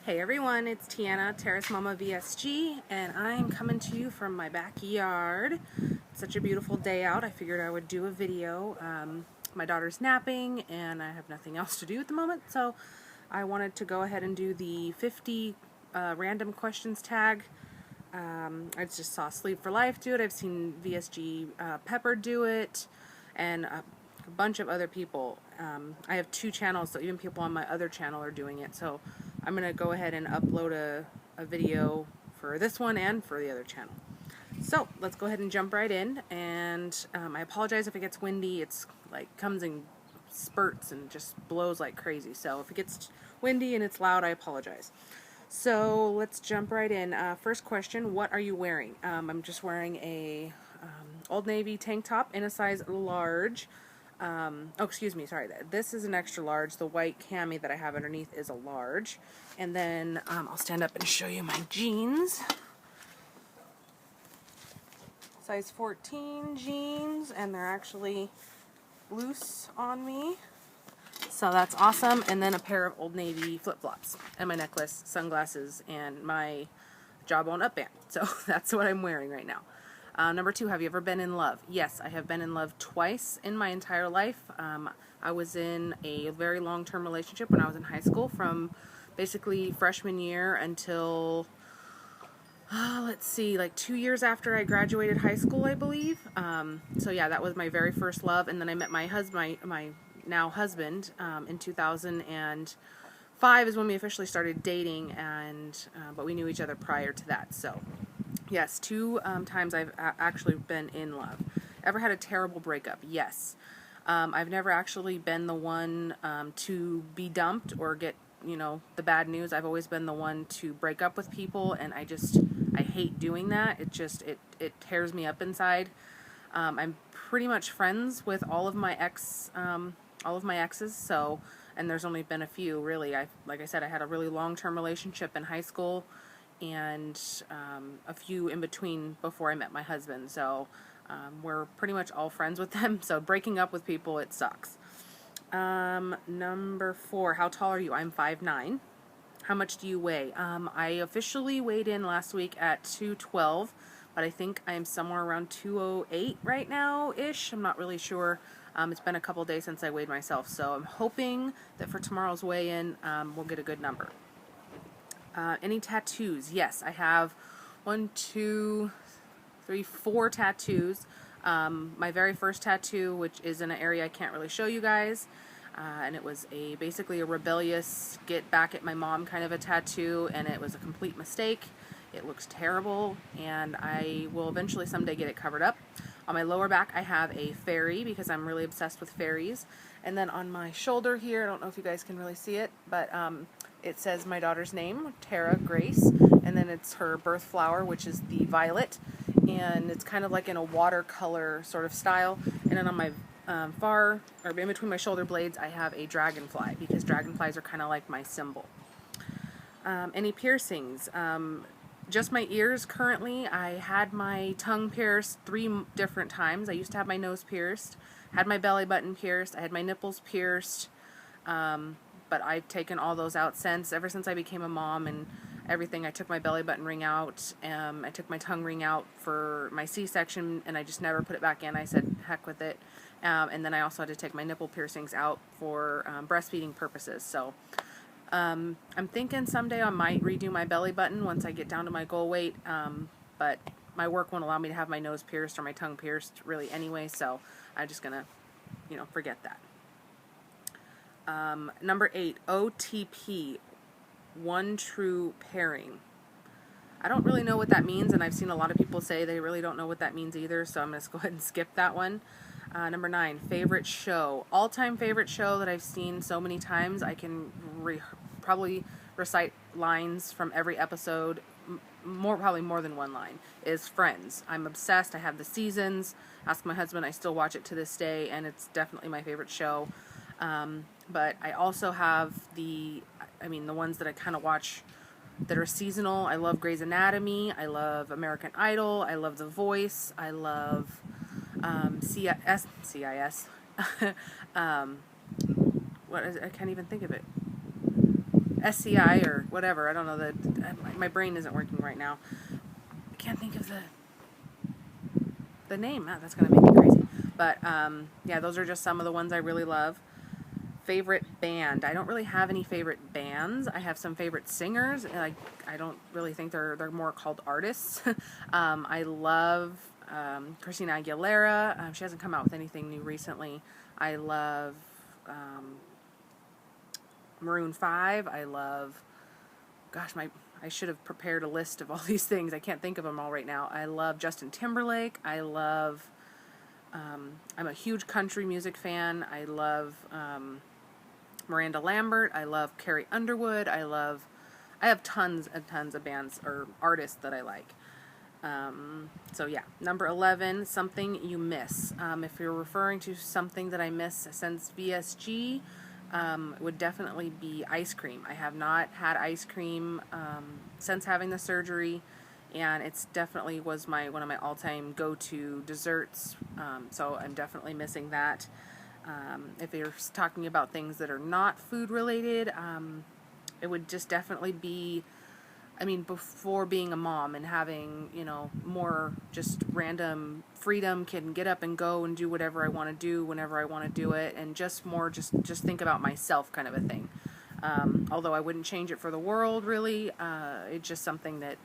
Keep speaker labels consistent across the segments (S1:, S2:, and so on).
S1: Hey everyone, it's Tiana, TerrasMommaVSG, and I'm coming to you from my backyard. It's such a beautiful day out, I figured I would do a video. My daughter's napping and I have nothing else to do at the moment, so I wanted to go ahead and do the 50 random questions tag. I just saw Sleep for Life do it, I've seen VSG Pepper do it, and a bunch of other people. I have two channels, so even people on my other channel are doing it, so I'm going to go ahead and upload a video for this one and for the other channel. So let's go ahead and jump right in, and I apologize if it gets windy. It's like comes in spurts and just blows like crazy, so if it gets windy and it's loud, I apologize. So let's jump right in. First question, what are you wearing? I'm just wearing a Old Navy tank top in a size large. Oh, excuse me, sorry, this is an extra large. The white cami that I have underneath is a large. And then I'll stand up and show you my jeans. Size 14 jeans, and they're actually loose on me. So that's awesome. And then a pair of Old Navy flip-flops, and my necklace, sunglasses, and my Jawbone up band. So that's what I'm wearing right now. Number 2, have you ever been in love? Yes, I have been in love twice in my entire life. I was in a very long-term relationship when I was in high school, from basically freshman year until, let's see, like 2 years after I graduated high school, I believe. So yeah, that was my very first love, and then I met my husband, my now husband, in 2005 is when we officially started dating, and but we knew each other prior to that. So yes, 2 times I've actually been in love. Ever had a terrible breakup? Yes. I've never actually been the one to be dumped or get, the bad news. I've always been the one to break up with people, and I hate doing that. It tears me up inside. I'm pretty much friends with all of my exes, so, and there's only been a few, really. Like I said, I had a really long-term relationship in high school, and a few in between before I met my husband, so we're pretty much all friends with them, so breaking up with people, it sucks. Number 4, how tall are you? I'm 5'9". How much do you weigh? I officially weighed in last week at 212, but I think I'm somewhere around 208 right now-ish. I'm not really sure. It's been a couple days since I weighed myself, so I'm hoping that for tomorrow's weigh-in, we'll get a good number. Any tattoos? Yes, I have 1, 2, 3, 4 tattoos. My very first tattoo, which is in an area I can't really show you guys, and it was basically a rebellious get back at my mom kind of a tattoo, and it was a complete mistake. It looks terrible, and I will eventually someday get it covered up. On my lower back I have a fairy because I'm really obsessed with fairies, and then on my shoulder here, I don't know if you guys can really see it, but it says my daughter's name, Tara Grace, and then it's her birth flower, which is the violet, and it's kind of like in a watercolor sort of style. And then on my in between my shoulder blades, I have a dragonfly, because dragonflies are kind of like my symbol. Any piercings? Just my ears currently. I had my tongue pierced 3 different times. I used to have my nose pierced, had my belly button pierced, I had my nipples pierced, but I've taken all those out ever since I became a mom and everything. I took my belly button ring out, I took my tongue ring out for my C-section, and I just never put it back in. I said heck with it. And then I also had to take my nipple piercings out for breastfeeding purposes. So I'm thinking someday I might redo my belly button once I get down to my goal weight, but my work won't allow me to have my nose pierced or my tongue pierced really anyway, so I'm just gonna, forget that. Number 8, OTP, one true pairing. I don't really know what that means, and I've seen a lot of people say they really don't know what that means either, so I'm going to go ahead and skip that one. Number 9, favorite show. All-time favorite show that I've seen so many times, I can probably recite lines from every episode, probably more than one line, is Friends. I'm obsessed. I have the seasons. Ask my husband, I still watch it to this day, and it's definitely my favorite show. But I also have the ones that I kind of watch that are seasonal. I love Grey's Anatomy. I love American Idol. I love The Voice. I love CIS. What is it? I can't even think of it. SCI or whatever. I don't know, my brain isn't working right now. I can't think of the name. Ah, that's going to make me crazy. But yeah, those are just some of the ones I really love. Favorite band. I don't really have any favorite bands. I have some favorite singers. I don't really think they're more called artists. I love Christina Aguilera. She hasn't come out with anything new recently. I love Maroon 5. I love, gosh, I should have prepared a list of all these things. I can't think of them all right now. I love Justin Timberlake. I love, I'm a huge country music fan. I love Miranda Lambert. I love Carrie Underwood. I have tons and tons of bands or artists that I like. So yeah, number 11, something you miss. If you're referring to something that I miss since VSG, it would definitely be ice cream. I have not had ice cream since having the surgery, and it's definitely was one of my all-time go-to desserts. So I'm definitely missing that. If you're talking about things that are not food related, it would just definitely be, I mean, before being a mom and having, you know, more just random freedom, can get up and go and do whatever I want to do whenever I want to do it, and just more just think about myself kind of a thing. Although I wouldn't change it for the world, really. It's just something that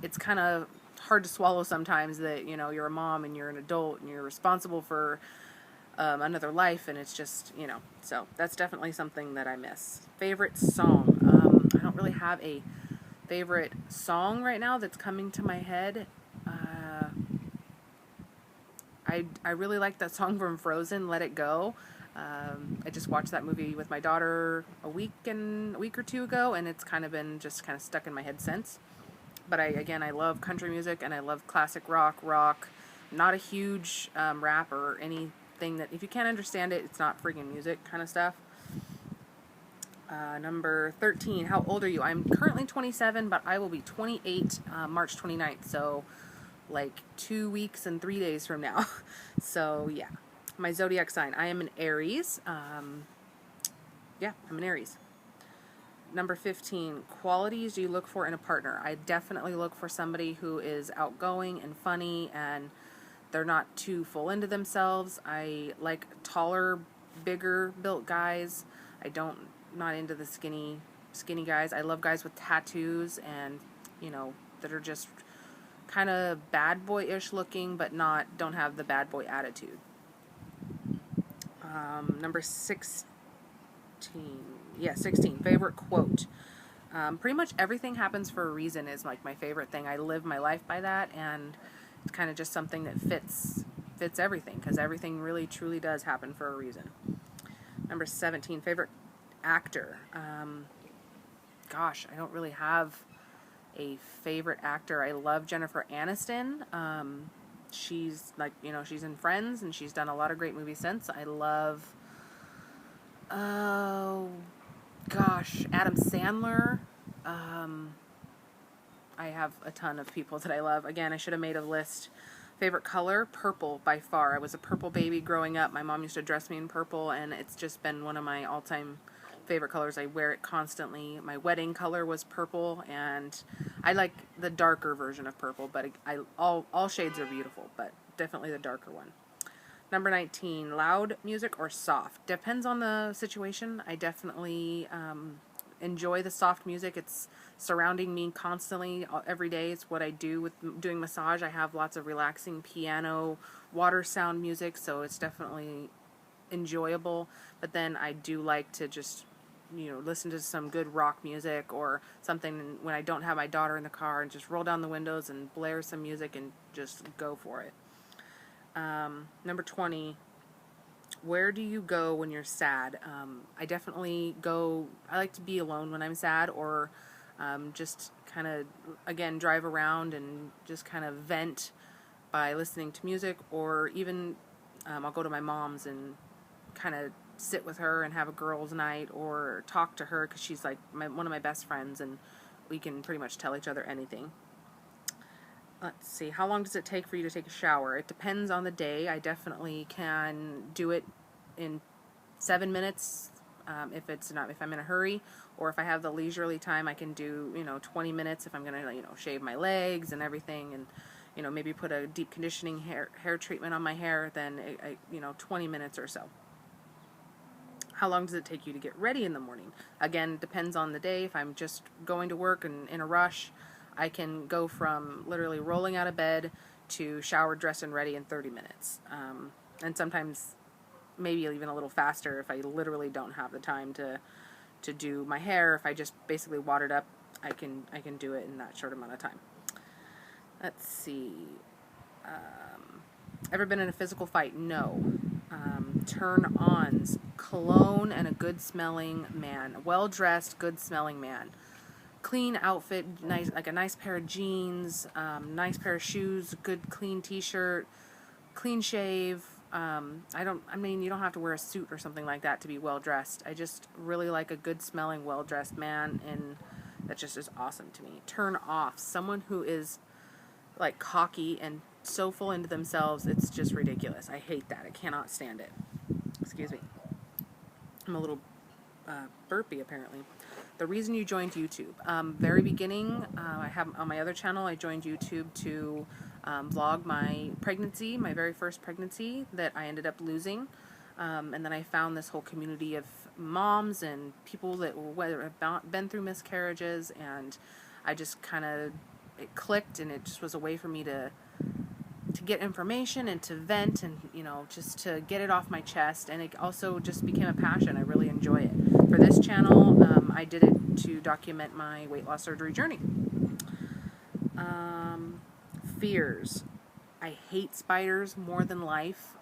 S1: it's kind of hard to swallow sometimes, that, you know, you're a mom and you're an adult and you're responsible for another life, and it's just, you know, so that's definitely something that I miss. Favorite song. I don't really have a favorite song right now that's coming to my head. I really like that song from Frozen, Let It Go. I just watched that movie with my daughter a week or two ago, and it's kind of been just kind of stuck in my head since. But I love country music, and I love classic rock. Not a huge rap or anything that, if you can't understand it, it's not friggin' music kind of stuff. Number 13, how old are you? I'm currently 27, but I will be 28 March 29th, so like 2 weeks and 3 days from now. So yeah, my zodiac sign, I am an Aries. Yeah, I'm an Aries. Number 15, qualities do you look for in a partner? I definitely look for somebody who is outgoing and funny, and they're not too full into themselves. I like taller, bigger built guys. Not into the skinny guys. I love guys with tattoos and, you know, that are just kind of bad boy-ish looking, but don't have the bad boy attitude. Number 16. Yeah, 16. Favorite quote. Pretty much everything happens for a reason is like my favorite thing. I live my life by that, and it's kind of just something that fits everything, because everything really truly does happen for a reason. Number 17. Favorite actor. Gosh, I don't really have a favorite actor. I love Jennifer Aniston. She's like, you know, she's in Friends, and she's done a lot of great movies since. I love, oh gosh, Adam Sandler. I have a ton of people that I love. Again, I should have made a list. Favorite color? Purple, by far. I was a purple baby growing up. My mom used to dress me in purple, and it's just been one of my all-time favorite colors. I wear it constantly. My wedding color was purple, and I like the darker version of purple, but all shades are beautiful, but definitely the darker one. Number 19, loud music or soft? Depends on the situation. I definitely enjoy the soft music. It's surrounding me constantly every day. It's what I do with doing massage. I have lots of relaxing piano, water sound music, so it's definitely enjoyable. But then I do like to just, you know, listen to some good rock music or something when I don't have my daughter in the car, and just roll down the windows and blare some music and just go for it. Number 20, where do you go when you're sad? I like to be alone when I'm sad, or just kind of, again, drive around and just kind of vent by listening to music, or even I'll go to my mom's and kind of sit with her and have a girls' night, or talk to her, because she's like one of my best friends, and we can pretty much tell each other anything. Let's see, how long does it take for you to take a shower? It depends on the day. I definitely can do it in 7 minutes, if I'm in a hurry, or if I have the leisurely time, I can do 20 minutes if I'm gonna shave my legs and everything, and maybe put a deep conditioning hair treatment on my hair. Then 20 minutes or so. How long does it take you to get ready in the morning? Again, depends on the day. If I'm just going to work and in a rush, I can go from literally rolling out of bed to shower, dress, and ready in 30 minutes. And sometimes maybe even a little faster if I literally don't have the time to do my hair. If I just basically watered up, I can do it in that short amount of time. Let's see. Ever been in a physical fight? No. Turn-ons, cologne, and a good-smelling man. Well-dressed, good-smelling man. Clean outfit, nice, like a nice pair of jeans, nice pair of shoes, good clean t-shirt, clean shave. You don't have to wear a suit or something like that to be well-dressed. I just really like a good-smelling, well-dressed man, and that just is awesome to me. Turn off, someone who is like cocky and so full into themselves, it's just ridiculous. I hate that. I cannot stand it. Excuse me. I'm a little burpy apparently. The reason you joined YouTube. Very beginning, I have on my other channel, I joined YouTube to vlog my pregnancy, my very first pregnancy that I ended up losing. And then I found this whole community of moms and people that have been through miscarriages, and I just it clicked, and it just was a way for me to get information and to vent and just to get it off my chest, and it also just became a passion. I really enjoy it. For this channel, I did it to document my weight loss surgery journey. Fears. I hate spiders more than life.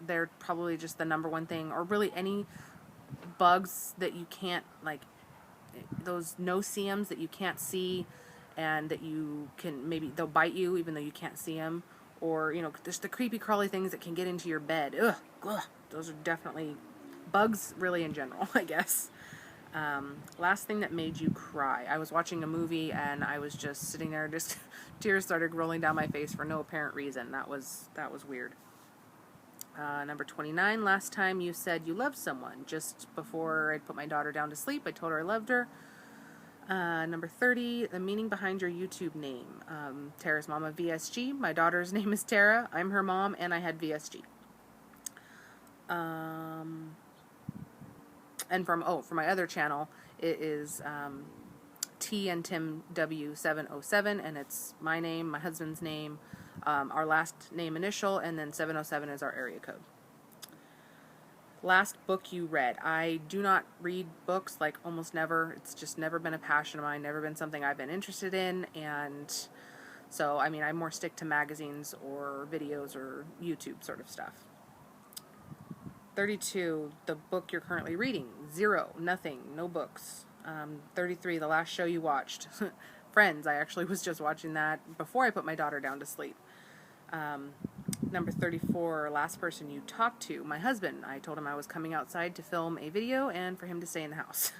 S1: They're probably just the number one thing, or really any bugs that you can't, like those no-see-ums that you can't see, and that you can, maybe they'll bite you even though you can't see them, or just the creepy crawly things that can get into your bed. Ugh, those are definitely bugs, really, in general, I guess. Last thing that made you cry. I was watching a movie and I was just sitting there, just tears started rolling down my face for no apparent reason. That was weird. Number 29, last time you said you loved someone. Just before I put my daughter down to sleep, I told her I loved her. Number 30, the meaning behind your YouTube name. TerrasMommaVSG. My daughter's name is Tara. I'm her mom, and I had VSG. And for my other channel, it is T and Tim W707, and it's my name, my husband's name, our last name initial, and then 707 is our area code. Last book you read. I do not read books, like almost never. It's just never been a passion of mine, never been something I've been interested in, and so, I more stick to magazines or videos or YouTube sort of stuff. 32, the book you're currently reading. 0, nothing, no books. 33, the last show you watched. Friends. I actually was just watching that before I put my daughter down to sleep. Number 34, last person you talked to. My husband. I told him I was coming outside to film a video and for him to stay in the house.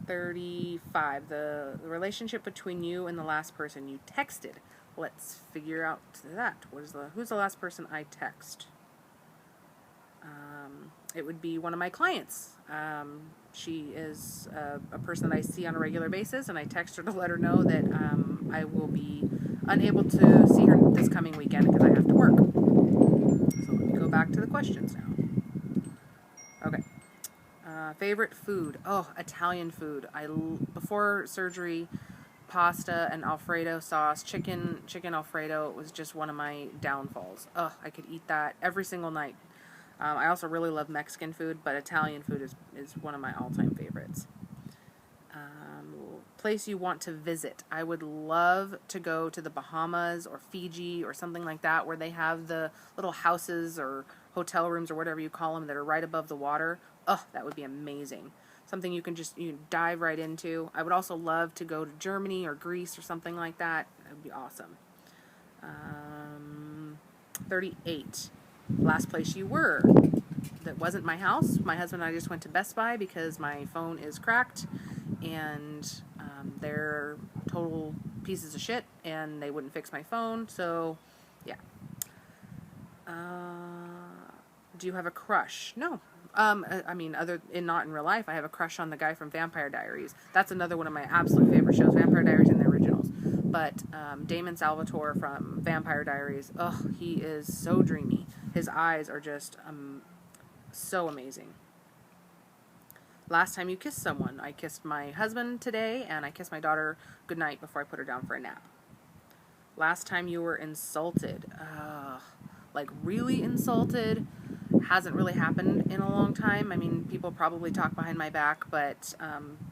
S1: 35, the relationship between you and the last person you texted. Let's figure out that. Who's the last person I text? It would be one of my clients. She is a person that I see on a regular basis, and I text her to let her know that I will be unable to see her this coming weekend because I have to work. So let me go back to the questions now. Okay. Favorite food? Oh, Italian food. Before surgery, pasta and Alfredo sauce, chicken Alfredo was just one of my downfalls. Oh, I could eat that every single night. I also really love Mexican food, but Italian food is one of my all-time favorites. Place you want to visit. I would love to go to the Bahamas or Fiji or something like that, where they have the little houses or hotel rooms or whatever you call them that are right above the water. Oh, that would be amazing. Something you can just dive right into. I would also love to go to Germany or Greece or something like that. That would be awesome. 38. Last place you were. That wasn't my house. My husband and I just went to Best Buy because my phone is cracked, and they're total pieces of shit, and they wouldn't fix my phone, so yeah. Do you have a crush? No. I mean, not in real life, I have a crush on the guy from Vampire Diaries. That's another one of my absolute favorite shows, Vampire Diaries and the originals. But Damon Salvatore from Vampire Diaries, he is so dreamy. His eyes are just so amazing. Last time you kissed someone. I kissed my husband today, and I kissed my daughter goodnight before I put her down for a nap. Last time you were insulted. Like really insulted. Hasn't really happened in a long time. I mean, people probably talk behind my back, but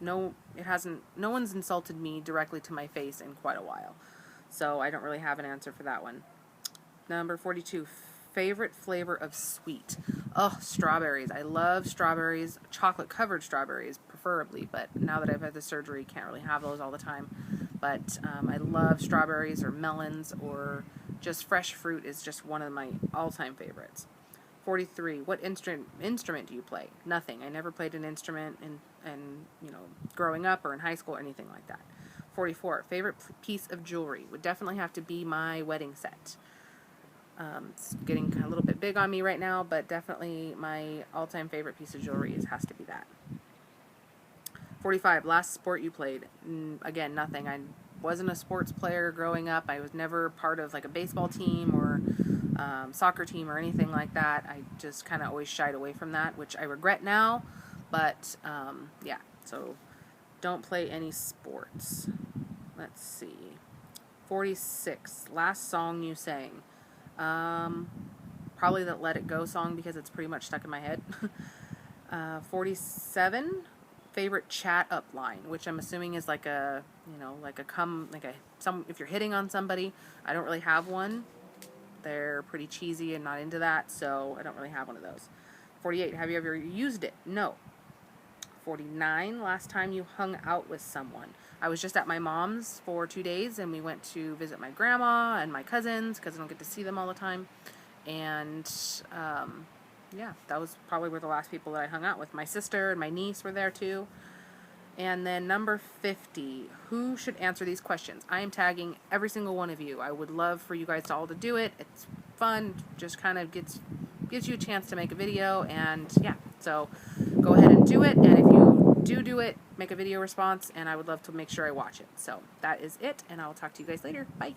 S1: no, it hasn't. No one's insulted me directly to my face in quite a while. So I don't really have an answer for that one. Number 42, favorite flavor of sweet. Oh, strawberries. I love strawberries, chocolate-covered strawberries, preferably, but now that I've had the surgery, can't really have those all the time. But I love strawberries or melons, or just fresh fruit is just one of my all-time favorites. 43, what instrument do you play? Nothing. I never played an instrument in growing up or in high school or anything like that. 44, favorite piece of jewelry would definitely have to be my wedding set. It's getting a little bit big on me right now, but definitely my all-time favorite piece of jewelry has to be that. 45, last sport you played. Again, nothing. I wasn't a sports player growing up. I was never part of like a baseball team or soccer team or anything like that. I just kind of always shied away from that, which I regret now. But yeah, so don't play any sports. Let's see. 46, last song you sang. Probably that Let It Go song, because it's pretty much stuck in my head. 47, favorite chat up line, which I'm assuming is like if you're hitting on somebody. I don't really have one. They're pretty cheesy and not into that, so I don't really have one of those. 48, have you ever used it? No. 49, last time you hung out with someone. I was just at my mom's for 2 days, and we went to visit my grandma and my cousins, because I don't get to see them all the time. And yeah, that was probably were the last people that I hung out with. My sister and my niece were there too. And then number 50, who should answer these questions? I am tagging every single one of you. I would love for you guys all to do it. It's fun, just kind of gives you a chance to make a video, and yeah, so go ahead and do it. And if you do it, make a video response, and I would love to make sure I watch it. So that is it, and I will talk to you guys later. Bye.